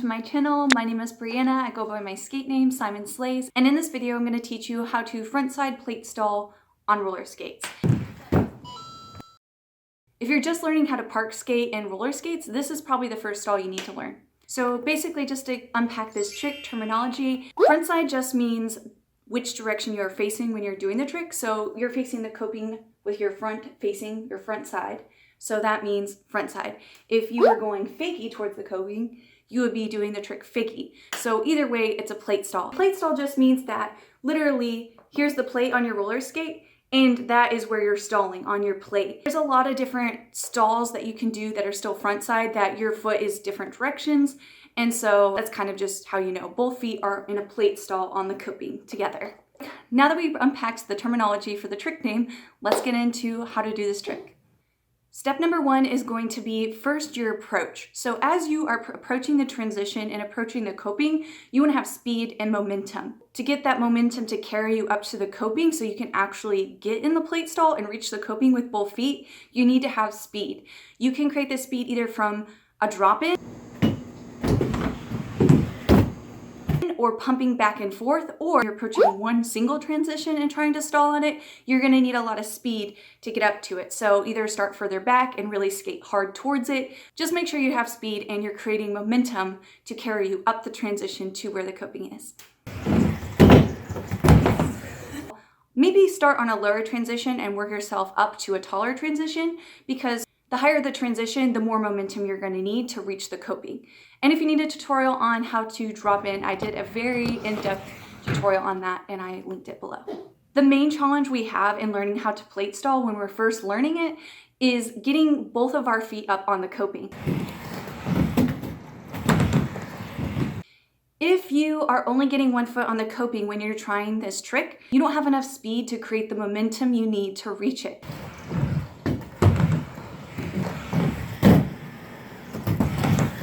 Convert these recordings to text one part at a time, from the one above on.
to my channel. My name is Brianna. I go by my skate name, Simon Slays. And in this video, I'm going to teach you how to frontside plate stall on roller skates. If you're just learning how to park skate and roller skates, this is probably the first stall you need to learn. So basically, just to unpack this trick terminology, frontside just means which direction you're facing when you're doing the trick. So you're facing the coping with your front facing your front side. So that means front side. If you were going fakie towards the coping, you would be doing the trick fakie. So either way, it's a plate stall. Plate stall just means that literally here's the plate on your roller skate and that is where you're stalling on your plate. There's a lot of different stalls that you can do that are still front side that your foot is different directions. And so that's kind of just how you know both feet are in a plate stall on the coping together. Now that we've unpacked the terminology for the trick name, let's get into how to do this trick. Step number one is going to be first your approach. So as you are approaching the transition and approaching the coping, you want to have speed and momentum. To get that momentum to carry you up to the coping so you can actually get in the plate stall and reach the coping with both feet, you need to have speed. You can create this speed either from a drop in or pumping back and forth, or you're approaching one single transition and trying to stall on it, you're gonna need a lot of speed to get up to it. So either start further back and really skate hard towards it. Just make sure you have speed and you're creating momentum to carry you up the transition to where the coping is. Maybe start on a lower transition and work yourself up to a taller transition, because the higher the transition, the more momentum you're going to need to reach the coping. And if you need a tutorial on how to drop in, I did a very in-depth tutorial on that and I linked it below. The main challenge we have in learning how to plate stall when we're first learning it is getting both of our feet up on the coping. If you are only getting one foot on the coping when you're trying this trick, you don't have enough speed to create the momentum you need to reach it.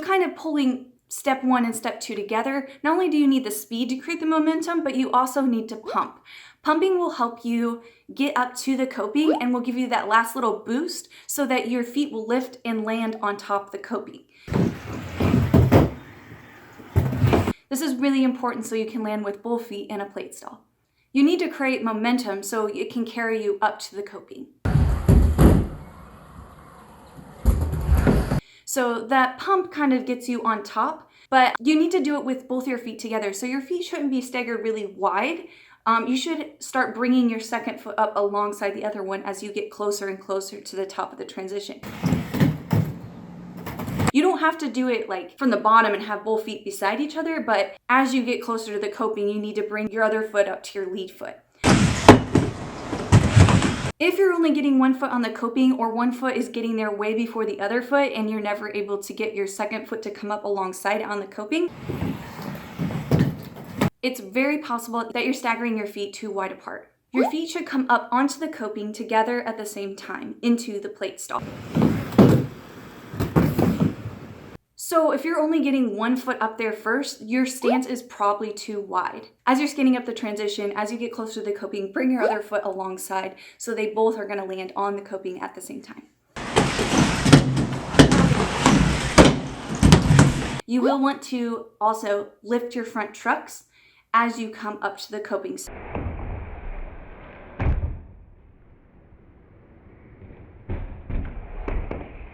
Kind of pulling step one and step two together, not only do you need the speed to create the momentum, but you also need to pump. Pumping will help you get up to the coping and will give you that last little boost so that your feet will lift and land on top of the coping. This is really important so you can land with both feet in a plate stall. You need to create momentum so it can carry you up to the coping. So that pump kind of gets you on top, but you need to do it with both your feet together. So your feet shouldn't be staggered really wide. You should start bringing your second foot up alongside the other one as you get closer and closer to the top of the transition. You don't have to do it like from the bottom and have both feet beside each other, but as you get closer to the coping, you need to bring your other foot up to your lead foot. If you're only getting one foot on the coping, or one foot is getting there way before the other foot and you're never able to get your second foot to come up alongside on the coping, it's very possible that you're staggering your feet too wide apart. Your feet should come up onto the coping together at the same time into the plate stall. So if you're only getting one foot up there first, your stance is probably too wide. As you're skating up the transition, as you get closer to the coping, bring your other foot alongside so they both are going to land on the coping at the same time. You will want to also lift your front trucks as you come up to the coping.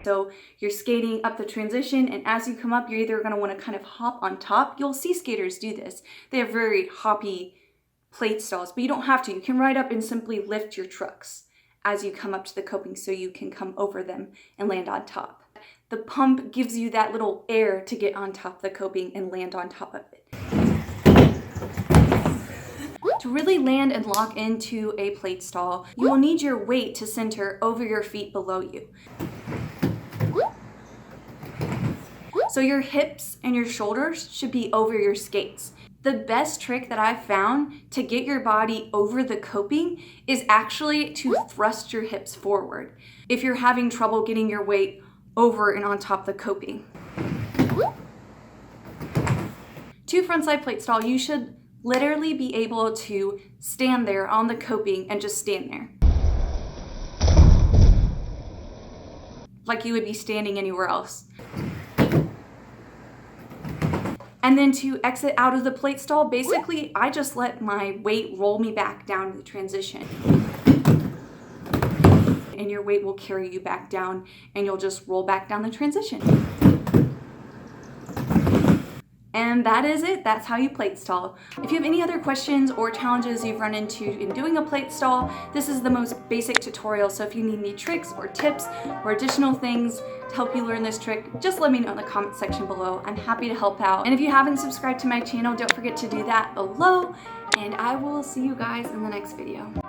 So you're skating up the transition, and as you come up, you're either going to want to kind of hop on top. You'll see skaters do this. They have very hoppy plate stalls, but you don't have to. You can ride up and simply lift your trucks as you come up to the coping so you can come over them and land on top. The pump gives you that little air to get on top of the coping and land on top of it. To really land and lock into a plate stall, you will need your weight to center over your feet below you. So your hips and your shoulders should be over your skates. The best trick that I've found to get your body over the coping is actually to thrust your hips forward if you're having trouble getting your weight over and on top of the coping. To frontside plate stall, you should literally be able to stand there on the coping and just stand there. Like you would be standing anywhere else. And then to exit out of the plate stall, basically I just let my weight roll me back down to the transition. And your weight will carry you back down and you'll just roll back down the transition. And that is it. That's how you plate stall. If you have any other questions or challenges you've run into in doing a plate stall, this is the most basic tutorial. So if you need any tricks or tips or additional things to help you learn this trick, just let me know in the comment section below. I'm happy to help out. And if you haven't subscribed to my channel, don't forget to do that below. And I will see you guys in the next video.